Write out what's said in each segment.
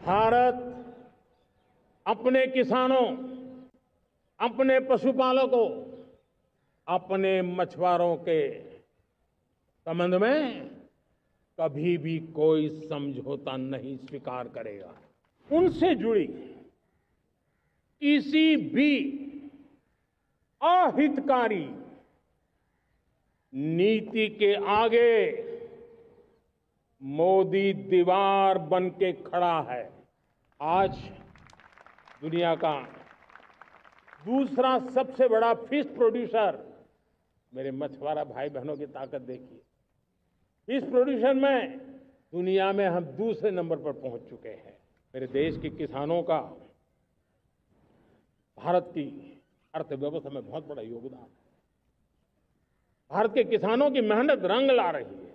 भारत अपने किसानों, अपने पशुपालकों, अपने मछुआरों के संबंध में कभी भी कोई समझौता नहीं स्वीकार करेगा। उनसे जुड़ी किसी भी अहितकारी नीति के आगे मोदी दीवार बन के खड़ा है। आज दुनिया का दूसरा सबसे बड़ा फिश प्रोड्यूसर, मेरे मछुआरा भाई बहनों की ताकत देखिए। फिश प्रोड्यूशन में दुनिया में हम दूसरे नंबर पर पहुंच चुके हैं। मेरे देश के किसानों का भारत की अर्थव्यवस्था में बहुत बड़ा योगदान है। भारत के किसानों की मेहनत रंग ला रही है।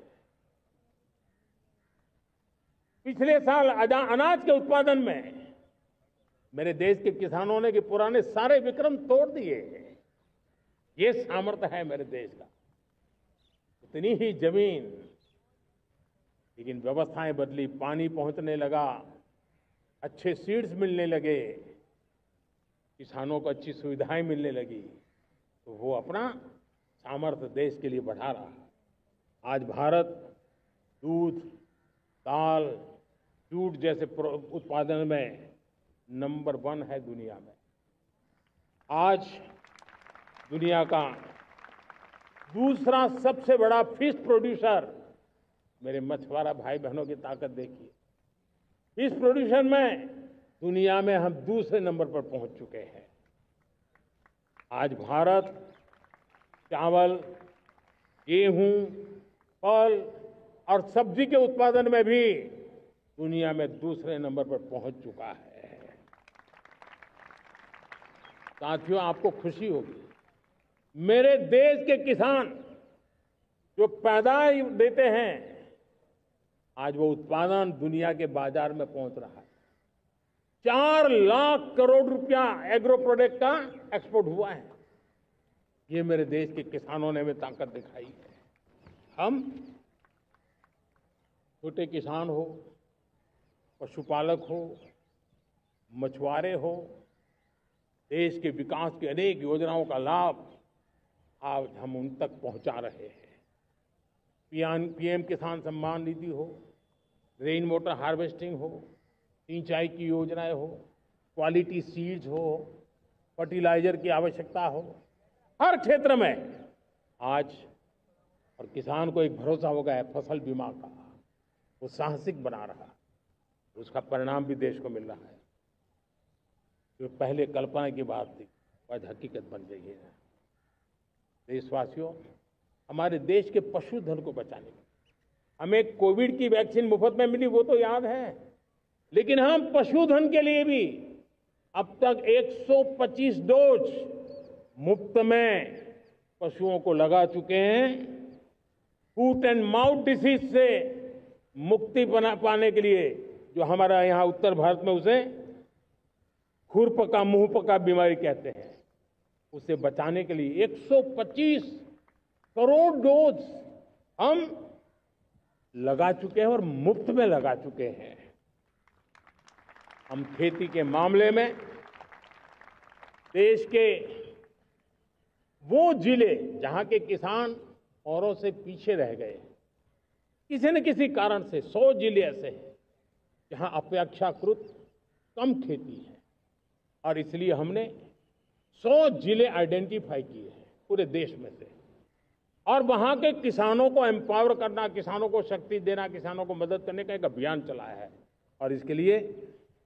पिछले साल अनाज के उत्पादन में मेरे देश के किसानों ने कि पुराने सारे विक्रम तोड़ दिए। ये सामर्थ्य है मेरे देश का। इतनी ही जमीन, लेकिन व्यवस्थाएं बदली, पानी पहुंचने लगा, अच्छे सीड्स मिलने लगे, किसानों को अच्छी सुविधाएं मिलने लगी, तो वो अपना सामर्थ्य देश के लिए बढ़ा रहा है। आज भारत दूध, दाल, जूट जैसे उत्पादन में नंबर 1 है दुनिया में। आज दुनिया का दूसरा सबसे बड़ा फिश प्रोड्यूसर, मेरे मछुआरा भाई बहनों की ताकत देखिए। फिश प्रोड्यूशन में दुनिया में हम दूसरे नंबर पर पहुंच चुके हैं। आज भारत चावल, गेहूं, फल और सब्जी के उत्पादन में भी दुनिया में दूसरे नंबर पर पहुंच चुका है। साथियों, आपको खुशी होगी, मेरे देश के किसान जो पैदावार देते हैं, आज वो उत्पादन दुनिया के बाजार में पहुंच रहा है। 4 लाख करोड़ रुपया एग्रो प्रोडक्ट का एक्सपोर्ट हुआ है। ये मेरे देश के किसानों ने भी ताकत दिखाई है। हम छोटे किसान हो, पशुपालक हो, मछुआरे हो, देश के विकास की अनेक योजनाओं का लाभ आज हम उन तक पहुंचा रहे हैं। पीएम किसान सम्मान निधि हो, रेन वाटर हार्वेस्टिंग हो, सिंचाई की योजनाएं हो, क्वालिटी सीड्स हो, फर्टिलाइजर की आवश्यकता हो, हर क्षेत्र में आज और किसान को एक भरोसा हो गया है फसल बीमा का। वो साहसिक बना रहा है, उसका परिणाम भी देश को मिल रहा है। जो पहले कल्पना की बात थी आज हकीकत बन गई है। देशवासियों, हमारे देश के पशुधन को बचाने में हमें कोविड की वैक्सीन मुफ्त में मिली, वो तो याद है, लेकिन हम पशुधन के लिए भी अब तक 125 डोज मुफ्त में पशुओं को लगा चुके हैं। फूट एंड माउथ डिसीज से मुक्ति पाने के लिए, जो हमारा यहाँ उत्तर भारत में उसे खुरपका मुंहपका बीमारी कहते हैं, उसे बचाने के लिए 125 करोड़ डोज हम लगा चुके हैं और मुफ्त में लगा चुके हैं। हम खेती के मामले में देश के वो जिले जहां के किसान औरों से पीछे रह गए, किसी न किसी कारण से 100 जिले ऐसे हैं जहां अपेक्षाकृत कम खेती है, और इसलिए हमने 100 जिले आइडेंटिफाई किए हैं पूरे देश में से, और वहां के किसानों को एम्पावर करना, किसानों को शक्ति देना, किसानों को मदद करने का एक अभियान चलाया है। और इसके लिए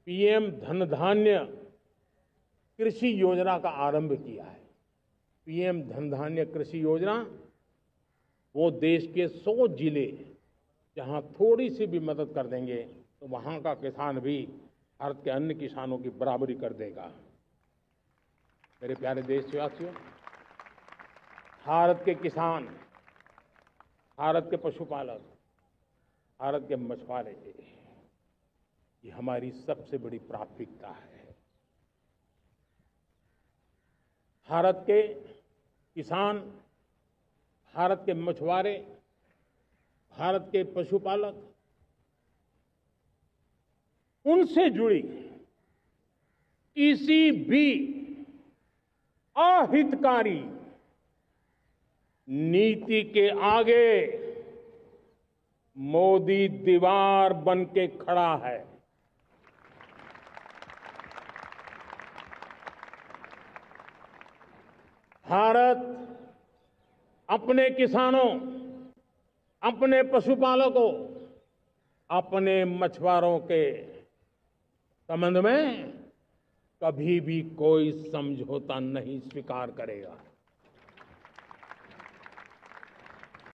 पीएम धन धान्य कृषि योजना का आरंभ किया है। पीएम धन धान्य कृषि योजना वो देश के 100 जिले जहां थोड़ी सी भी मदद कर देंगे तो वहां का किसान भी भारत के अन्य किसानों की बराबरी कर देगा। मेरे प्यारे देशवासियों, भारत के किसान, भारत के पशुपालक, भारत के मछुआरे, ये हमारी सबसे बड़ी प्राथमिकता है। भारत के किसान, भारत के मछुआरे, भारत के पशुपालक उनसे जुड़ी किसी भी अहितकारी नीति के आगे मोदी दीवार बन के खड़ा है। भारत अपने किसानों, अपने पशुपालकों, अपने मछुआरों के संबंध में कभी भी कोई समझौता नहीं स्वीकार करेगा।